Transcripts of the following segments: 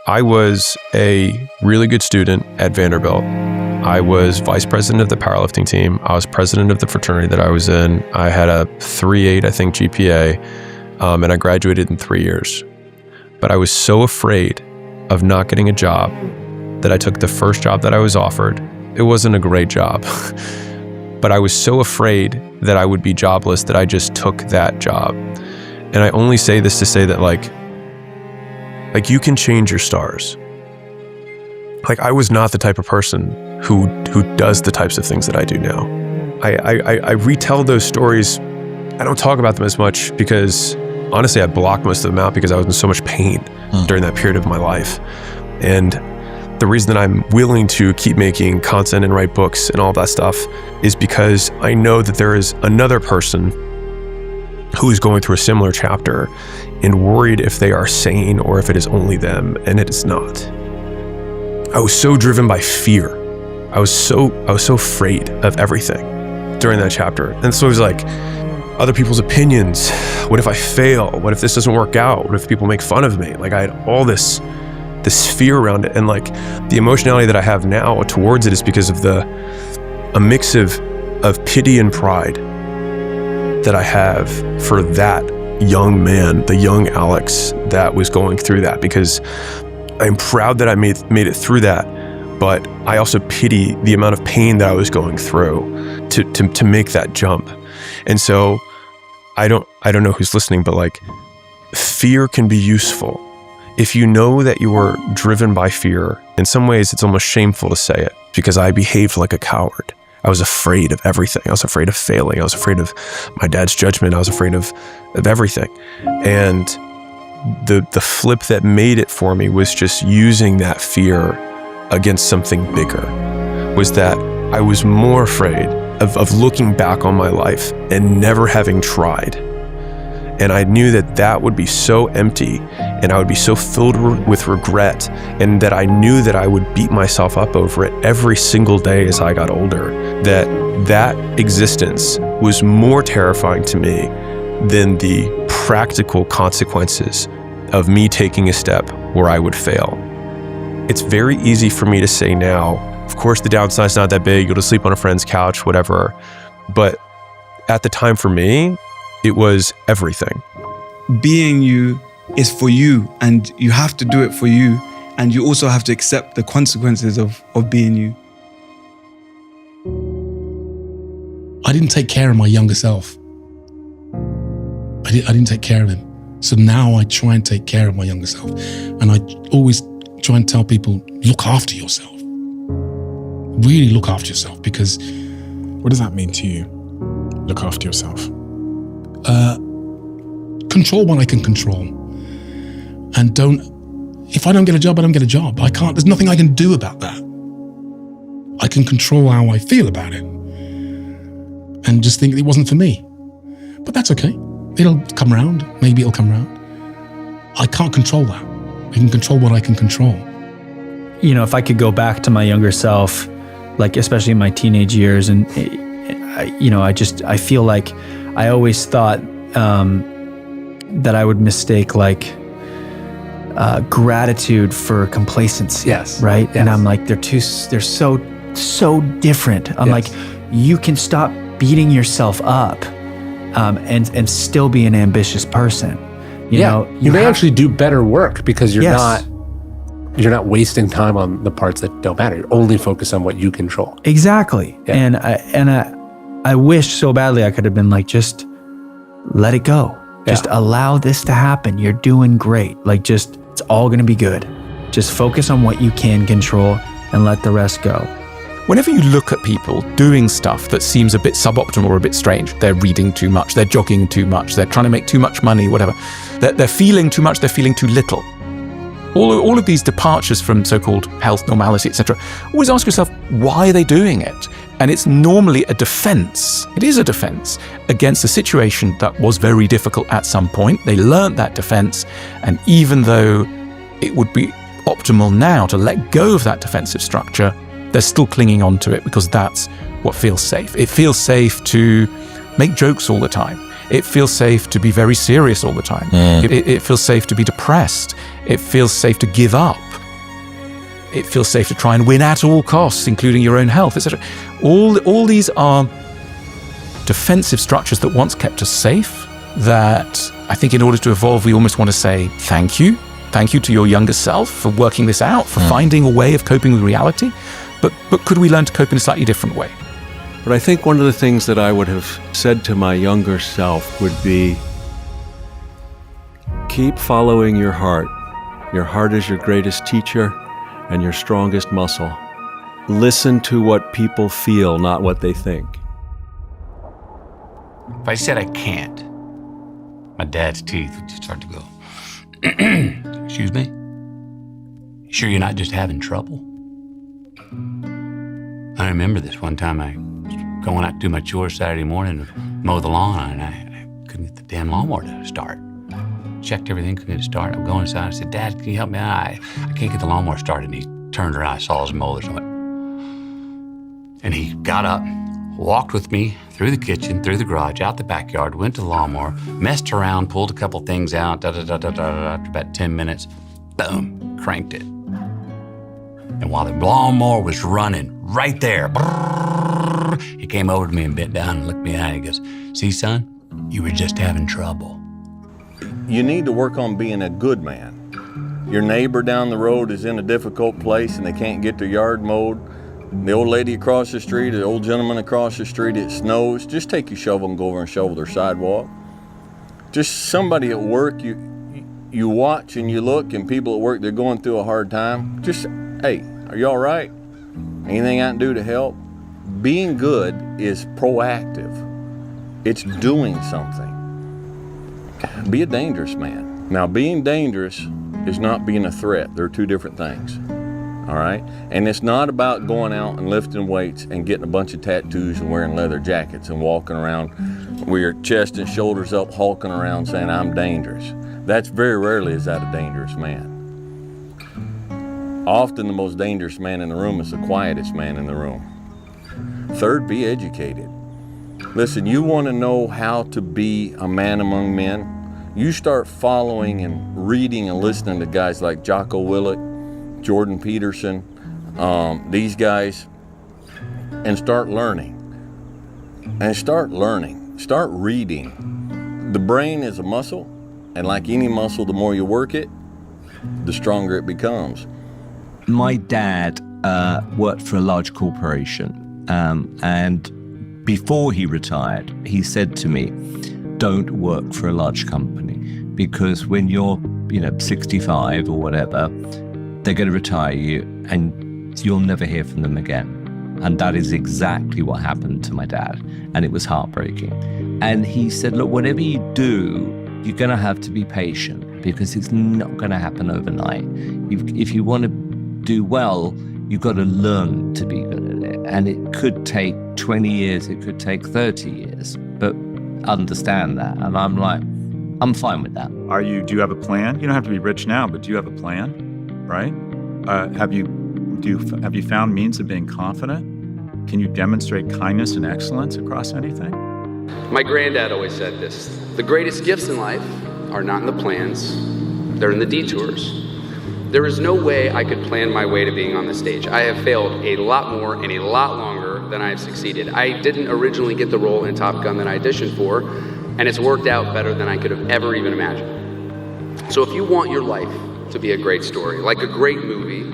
I was a really good student at Vanderbilt. I was vice president of the powerlifting team. I was president of the fraternity that I was in. I had a 3.8, I think, GPA, and I graduated in 3 years. But I was so afraid of not getting a job that I took the first job that I was offered. It wasn't a great job, but I was so afraid that I would be jobless that I just took that job. And I only say this to say that like you can change your stars. Like, I was not the type of person who does the types of things that I do now. I retell those stories. I don't talk about them as much because honestly, I blocked most of them out because I was in so much pain during that period of my life. And the reason that I'm willing to keep making content and write books and all that stuff is because I know that there is another person who is going through a similar chapter and worried if they are sane or if it is only them, and it is not. I was so driven by fear. I was so afraid of everything during that chapter. And so it was like, other people's opinions. What if I fail? What if this doesn't work out? What if people make fun of me? Like, I had all this fear around it. And like, the emotionality that I have now towards it is because of a mix of pity and pride that I have for that young man, the young Alex that was going through that, because I'm proud that I made it through that, but I also pity the amount of pain that I was going through to make that jump. And so I don't know who's listening, but like, fear can be useful. If you know that you are driven by fear, in some ways it's almost shameful to say it, because I behaved like a coward. I was afraid of everything. I was afraid of failing. I was afraid of my dad's judgment. I was afraid of everything. And the flip that made it for me was just using that fear against something bigger, was that I was more afraid of looking back on my life and never having tried. And I knew that would be so empty, and I would be so filled with regret, and that I knew that I would beat myself up over it every single day as I got older, that existence was more terrifying to me than the practical consequences of me taking a step where I would fail. It's very easy for me to say now, of course, the downside's not that big. You'll just sleep on a friend's couch, whatever. But at the time for me, it was everything. Being you is for you, and you have to do it for you. And you also have to accept the consequences of being you. I didn't take care of my younger self. I didn't take care of him. So now I try and take care of my younger self. And I always try and tell people, look after yourself. Really look after yourself, because... What does that mean to you? Look after yourself? Control what I can control. And if I don't get a job, I don't get a job. There's nothing I can do about that. I can control how I feel about it. And just think it wasn't for me. But that's okay. It'll come around. Maybe it'll come around. I can't control that. I can control what I can control. You know, if I could go back to my younger self, like especially in my teenage years, and I feel like I always thought that I would mistake like gratitude for complacency. Yes. Right. Yes. And I'm like, they're so different. I'm like, you can stop beating yourself up and still be an ambitious person. You know, you may actually do better work because you're not wasting time on the parts that don't matter. You're only focused on what you control. Exactly. Yeah. And I wish so badly I could have been like, just let it go. Yeah. Just allow this to happen. You're doing great. Like, just, it's all going to be good. Just focus on what you can control and let the rest go. Whenever you look at people doing stuff that seems a bit suboptimal or a bit strange, they're reading too much, they're jogging too much, they're trying to make too much money, whatever. They're feeling too much, they're feeling too little. All of these departures from so-called health, normality, etc. Always ask yourself, why are they doing it? And it's normally a defense. It is a defense against a situation that was very difficult at some point. They learned that defense, and even though it would be optimal now to let go of that defensive structure, they're still clinging on to it because that's what feels safe. It feels safe to make jokes all the time. It feels safe to be very serious all the time. It feels safe to be depressed. It feels safe to give up. it feels safe to try and win at all costs, including your own health, etc. All these are defensive structures that once kept us safe, that I think in order to evolve, we almost want to say thank you. Thank you to your younger self for working this out, for finding a way of coping with reality. But could we learn to cope in a slightly different way? But I think one of the things that I would have said to my younger self would be, keep following your heart. Your heart is your greatest teacher and your strongest muscle. Listen to what people feel, not what they think. If I said I can't, my dad's teeth would just start to go, excuse me? Sure you're not just having trouble? I remember this one time I was going out to do my chores Saturday morning to mow the lawn, and I couldn't get the damn lawnmower to start. Checked everything, couldn't get it started. I'm going inside. I said, Dad, can you help me out? I can't get the lawnmower started. And he turned around. I saw his molars. And he got up, walked with me through the kitchen, through the garage, out the backyard, went to the lawnmower, messed around, pulled a couple things out, after about 10 minutes, boom, cranked it. And while the lawnmower was running right there, he came over to me and bent down and looked me in the eye. He goes, see, son, you were just having trouble. You need to work on being a good man. Your neighbor down the road is in a difficult place and they can't get their yard mowed. The old lady across the street, the old gentleman across the street, it snows. Just take your shovel and go over and shovel their sidewalk. Just somebody at work, you watch and you look, and people at work, they're going through a hard time. Just, hey, are you all right? Anything I can do to help? Being good is proactive. It's doing something. Be a dangerous man. Now, being dangerous is not being a threat. They're two different things, all right? And it's not about going out and lifting weights and getting a bunch of tattoos and wearing leather jackets and walking around with your chest and shoulders up, hulking around saying, I'm dangerous. That's very rarely is that a dangerous man. Often the most dangerous man in the room is the quietest man in the room. Third, be educated. Listen, you want to know how to be a man among men? You start following and reading and listening to guys like Jocko Willink, Jordan Peterson, these guys, and start learning. Start reading. The brain is a muscle, and like any muscle, the more you work it, the stronger it becomes. My dad worked for a large corporation, and before he retired, he said to me, don't work for a large company, because when you're 65 or whatever, they're going to retire you and you'll never hear from them again. And that is exactly what happened to my dad, and it was heartbreaking. And he said, look, whatever you do, you're going to have to be patient, because it's not going to happen overnight. If you want to do well, you've got to learn to be good at it. And it could take 20 years, it could take 30 years, but understand that. And I'm like, I'm fine with that. Do you have a plan? You don't have to be rich now, but do you have a plan, right? Have you found means of being confident? Can you demonstrate kindness and excellence across anything? My granddad always said this: the greatest gifts in life are not in the plans, they're in the detours. There is no way I could plan my way to being on the stage. I have failed a lot more and a lot longer than I have succeeded. I didn't originally get the role in Top Gun that I auditioned for, and it's worked out better than I could have ever even imagined. So if you want your life to be a great story, like a great movie,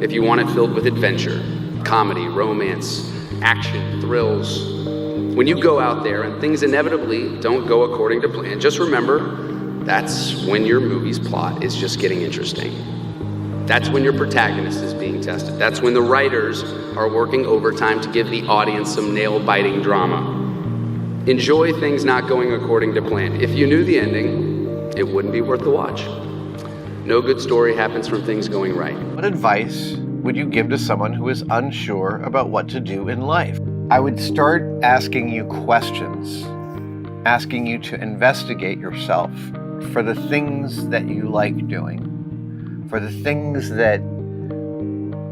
if you want it filled with adventure, comedy, romance, action, thrills, when you go out there and things inevitably don't go according to plan, just remember, that's when your movie's plot is just getting interesting. That's when your protagonist is being tested. That's when the writers are working overtime to give the audience some nail-biting drama. Enjoy things not going according to plan. If you knew the ending, it wouldn't be worth the watch. No good story happens from things going right. What advice would you give to someone who is unsure about what to do in life? I would start asking you questions, asking you to investigate yourself for the things that you like doing, for the things that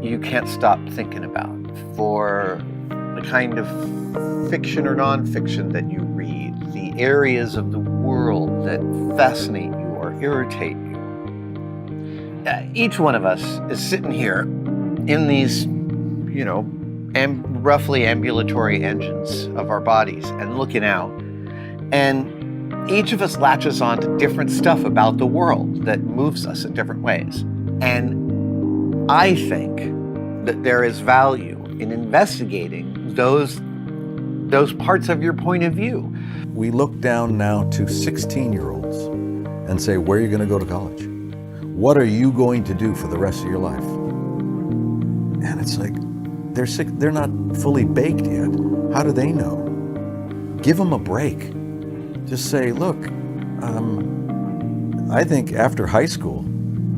you can't stop thinking about, for the kind of fiction or nonfiction that you read, the areas of the world that fascinate you or irritate you. Each one of us is sitting here in these, roughly ambulatory engines of our bodies and looking out. And each of us latches on to different stuff about the world that moves us in different ways. And I think that there is value in investigating those parts of your point of view. We look down now to 16-year-olds and say, where are you going to go to college? What are you going to do for the rest of your life? And it's like, they're not fully baked yet. How do they know? Give them a break. Just say, look, I think after high school,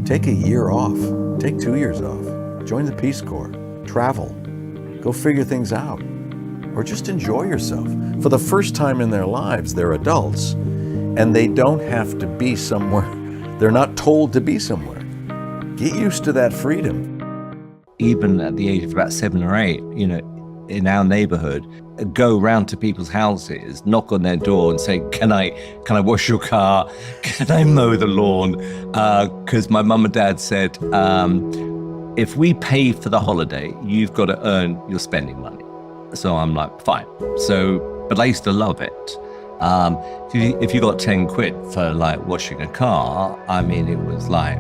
take a year off, take 2 years off, join the Peace Corps, travel, go figure things out, or just enjoy yourself. For the first time in their lives, they're adults, and they don't have to be somewhere. They're not told to be somewhere. Get used to that freedom. Even at the age of about 7 or 8, in our neighborhood, go round to people's houses, knock on their door and say, can I wash your car? Can I mow the lawn? Because my mum and dad said, if we pay for the holiday, you've got to earn your spending money. So I'm like, fine. But I used to love it. If you got 10 quid for like washing a car, I mean, it was like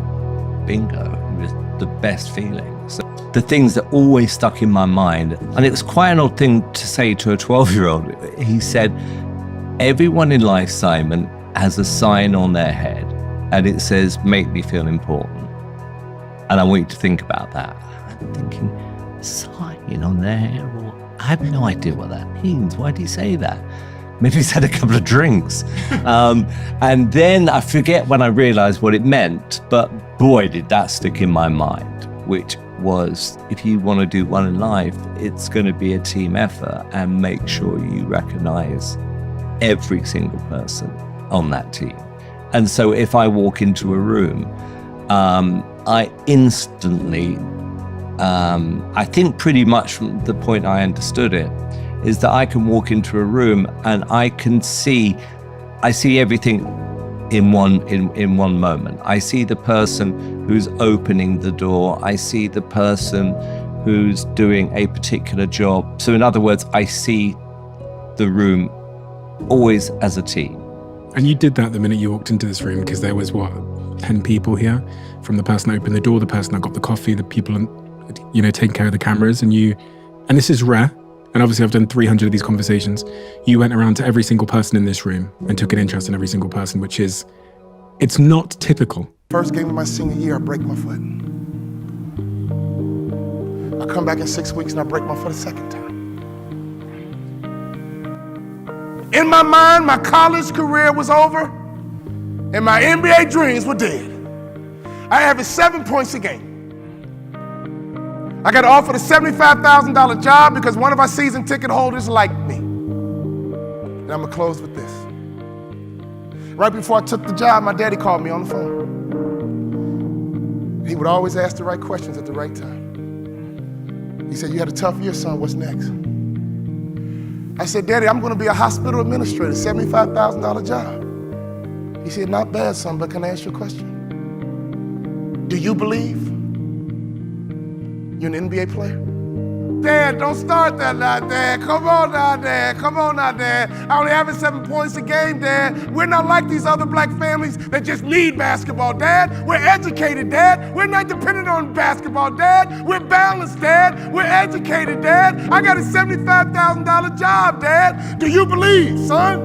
bingo. It was the best feeling. So the things that always stuck in my mind, and it was quite an odd thing to say to a 12-year-old. He said, everyone in life, Simon, has a sign on their head and it says, make me feel important. And I want you to think about that. I'm thinking, sign on their head? I have no idea what that means. Why did he say that? Maybe he's had a couple of drinks. And then I forget when I realized what it meant, but boy, did that stick in my mind, which was, if you want to do one in life, it's going to be a team effort, and make sure you recognize every single person on that team. And so if I walk into a room, I instantly, I think pretty much from the point I understood it, is that I can walk into a room and I see everything in one moment. I see the person who's opening the door. I see the person who's doing a particular job. So in other words, I see the room always as a team. And you did that the minute you walked into this room, because there was 10 people here, from the person that opened the door, the person that got the coffee, the people, taking care of the cameras, and this is rare. And obviously I've done 300 of these conversations. You went around to every single person in this room and took an interest in every single person, which is, it's not typical. First game of my senior year, I break my foot. I come back in 6 weeks and I break my foot a second time. In my mind, my college career was over and my NBA dreams were dead. I averaged 7 points a game. I got offered a $75,000 job because one of our season ticket holders liked me. And I'm gonna close with this. Right before I took the job, my daddy called me on the phone. He would always ask the right questions at the right time. He said, you had a tough year, son, what's next? I said, Daddy, I'm gonna be a hospital administrator, $75,000 job. He said, not bad, son, but can I ask you a question? Do you believe you're an NBA player? Dad, don't start that now, Dad. Come on now, Dad. Come on now, Dad. I only having 7 points a game, Dad. We're not like these other black families that just need basketball, Dad. We're educated, Dad. We're not dependent on basketball, Dad. We're balanced, Dad. We're educated, Dad. I got a $75,000 job, Dad. Do you believe, son?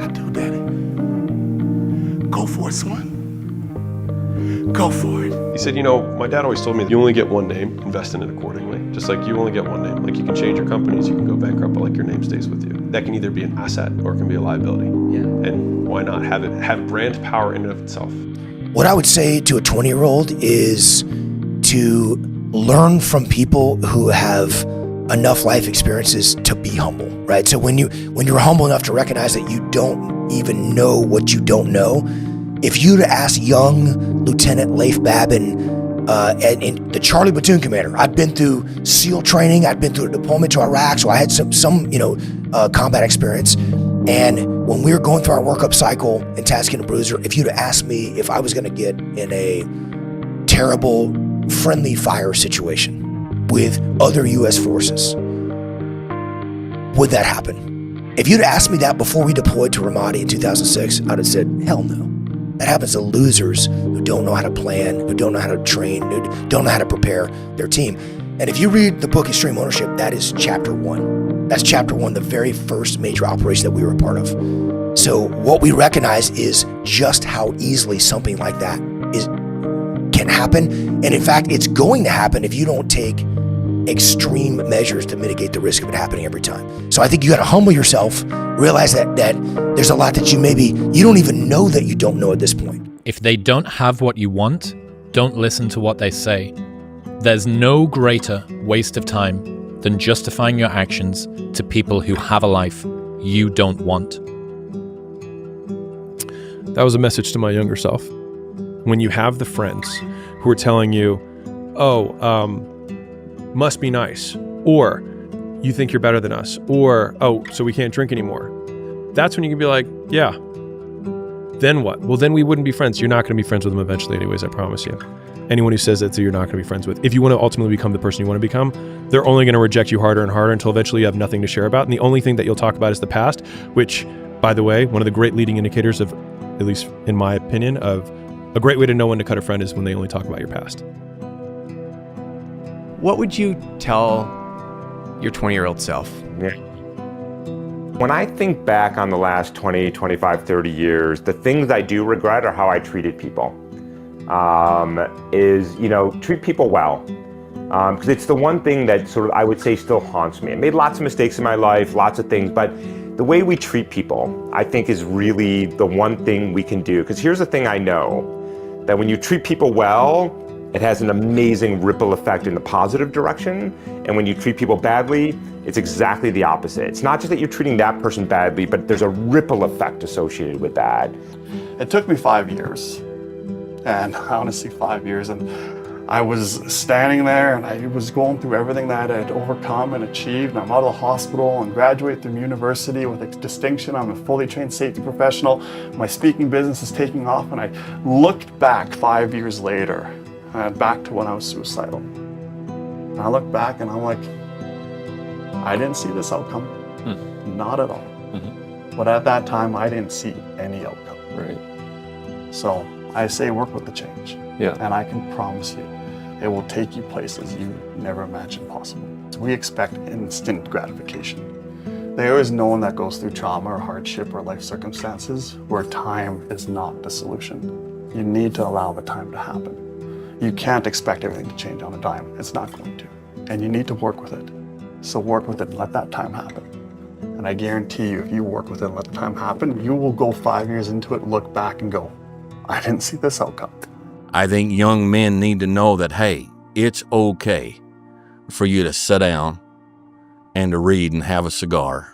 I do, Daddy. Go for it, son. Go for it. He said, my dad always told me you only get one name, invest in it accordingly. Just like you only get one name. Like you can change your companies, you can go bankrupt, but like your name stays with you. That can either be an asset or it can be a liability. Yeah. And why not have brand power in and of itself? What I would say to a 20-year-old is to learn from people who have enough life experiences to be humble, right? So when you're humble enough to recognize that you don't even know what you don't know, if you'd ask young Lieutenant Leif Babin, and the Charlie Platoon Commander, I've been through SEAL training, I've been through a deployment to Iraq, so I had some combat experience. And when we were going through our workup cycle in Tasking and Bruiser, if you'd asked me if I was going to get in a terrible friendly fire situation with other U.S. forces, would that happen? If you'd asked me that before we deployed to Ramadi in 2006, I'd have said, hell no. That happens to losers who don't know how to plan, who don't know how to train, who don't know how to prepare their team. And if you read the book Extreme Ownership, that is chapter 1. That's chapter 1, the very first major operation that we were a part of. So what we recognize is just how easily something like that can happen. And in fact, it's going to happen if you don't take extreme measures to mitigate the risk of it happening every time. So I think you got to humble yourself, realize that there's a lot that you don't even know that you don't know at this point. If they don't have what you want, don't listen to what they say. There's no greater waste of time than justifying your actions to people who have a life you don't want. That was a message to my younger self. When you have the friends who are telling you, must be nice, or you think you're better than us, or, so we can't drink anymore. That's when you can be like, yeah, then what? Well, then we wouldn't be friends. You're not going to be friends with them eventually anyways, I promise you. Anyone who says that, you're not going to be friends with. If you want to ultimately become the person you want to become, they're only going to reject you harder and harder until eventually you have nothing to share about. And the only thing that you'll talk about is the past, which, by the way, one of the great leading indicators of, at least in my opinion, of a great way to know when to cut a friend is when they only talk about your past. What would you tell your 20-year-old self? Yeah. When I think back on the last 20, 25, 30 years, the things I do regret are how I treated people. Treat people well. Because it's the one thing that sort of, I would say, still haunts me. I made lots of mistakes in my life, lots of things, but the way we treat people, I think, is really the one thing we can do. Because here's the thing I know, that when you treat people well, it has an amazing ripple effect in the positive direction. And when you treat people badly, it's exactly the opposite. It's not just that you're treating that person badly, but there's a ripple effect associated with that. It took me 5 years, and honestly 5 years, and I was standing there and I was going through everything that I had overcome and achieved. And I'm out of the hospital and graduate from university with a distinction. I'm a fully trained safety professional. My speaking business is taking off, and I looked back 5 years later, back to when I was suicidal. And I look back and I'm like, I didn't see this outcome, not at all. But at that time, I didn't see any outcome. Right. So I say work with the change. Yeah. And I can promise you, it will take you places you never imagined possible. So we expect instant gratification. There is no one that goes through trauma or hardship or life circumstances where time is not the solution. You need to allow the time to happen. You can't expect everything to change on a dime. It's not going to. And you need to work with it. So work with it and let that time happen. And I guarantee you, if you work with it and let the time happen, you will go 5 years into it, look back and go, I didn't see this outcome. I think young men need to know that, hey, it's okay for you to sit down and to read and have a cigar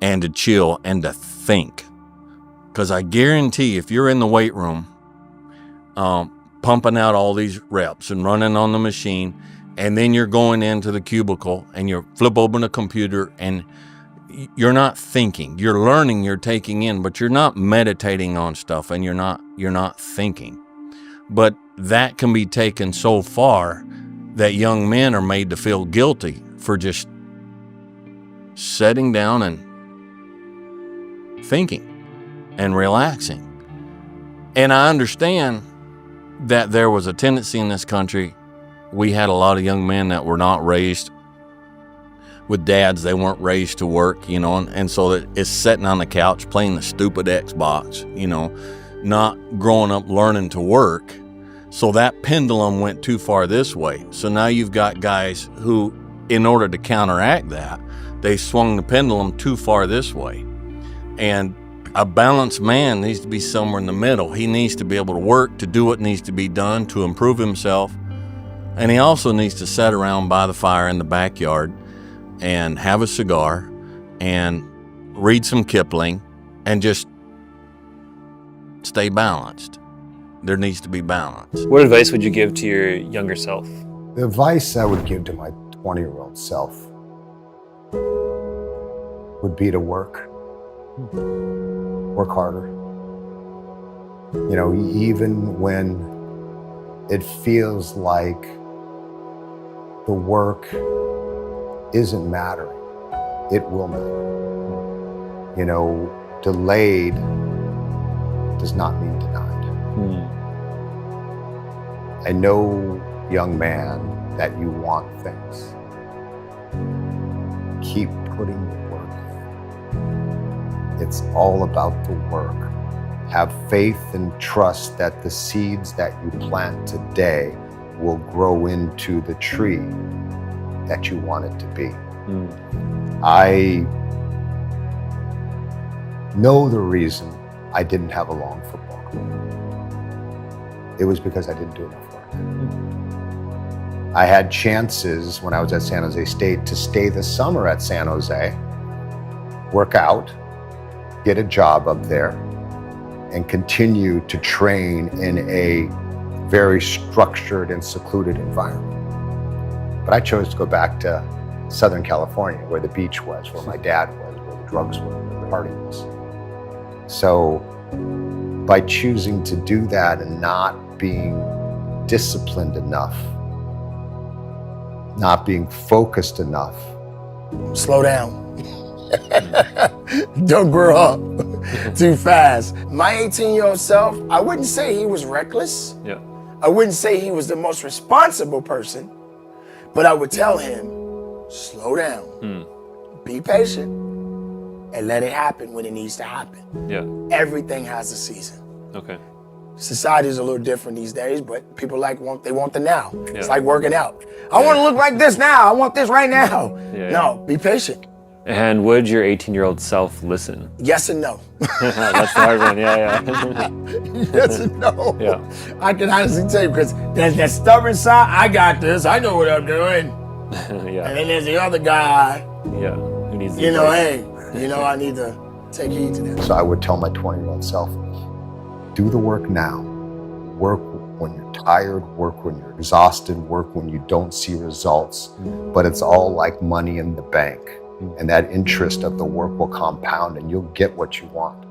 and to chill and to think. Because I guarantee if you're in the weight room, pumping out all these reps and running on the machine, and then you're going into the cubicle and you flip open a computer and you're not thinking. You're learning, you're taking in, but you're not meditating on stuff, and you're not thinking. But that can be taken so far that young men are made to feel guilty for just sitting down and thinking and relaxing. And I understand that there was a tendency in this country. We had a lot of young men that were not raised with dads. They weren't raised to work, and so that it's sitting on the couch playing the stupid Xbox, not growing up learning to work. So that pendulum went too far this way. So now you've got guys who, in order to counteract that, they swung the pendulum too far this way. And a balanced man needs to be somewhere in the middle. He needs to be able to work, to do what needs to be done, to improve himself. And he also needs to sit around by the fire in the backyard and have a cigar and read some Kipling and just stay balanced. There needs to be balance. What advice would you give to your younger self? The advice I would give to my 20-year-old self would be to work Work harder. You know, even when it feels like the work isn't mattering, it will matter. You know, delayed does not mean denied. I know, young man, that you want things. Keep putting the work in. It's all about the work. Have faith and trust that the seeds that you plant today will grow into the tree that you want it to be. I know the reason I didn't have a long football career. It was because I didn't do enough work. I had chances when I was at San Jose State to stay the summer at San Jose, work out, get a job up there, and continue to train in a very structured and secluded environment. But I chose to go back to Southern California, where the beach was, where my dad was, where the drugs were, where the party was. So by choosing to do that and not being disciplined enough, not being focused enough. Slow down. Don't grow up too fast. My 18-year-old self, I wouldn't say he was reckless. Yeah. I wouldn't say he was the most responsible person, but I would tell him, slow down, be patient, and let it happen when it needs to happen. Yeah. Everything has a season. Okay. Society is a little different these days, but people they want the now. Yeah. It's like working out. I want to look like this now. I want this right now. Yeah. No, be patient. And would your 18-year-old self listen? Yes and no. That's the hard one. Yeah. Yes and no. Yeah. I can honestly tell you, because there's that stubborn side. I got this. I know what I'm doing. Yeah. And then there's the other guy. Yeah. Who needs the You know, advice? hey, you know, I need to take heed to that. So I would tell my 20-year-old self, do the work now. Work when you're tired, work when you're exhausted, work when you don't see results. But it's all like money in the bank. And that interest of the work will compound and you'll get what you want.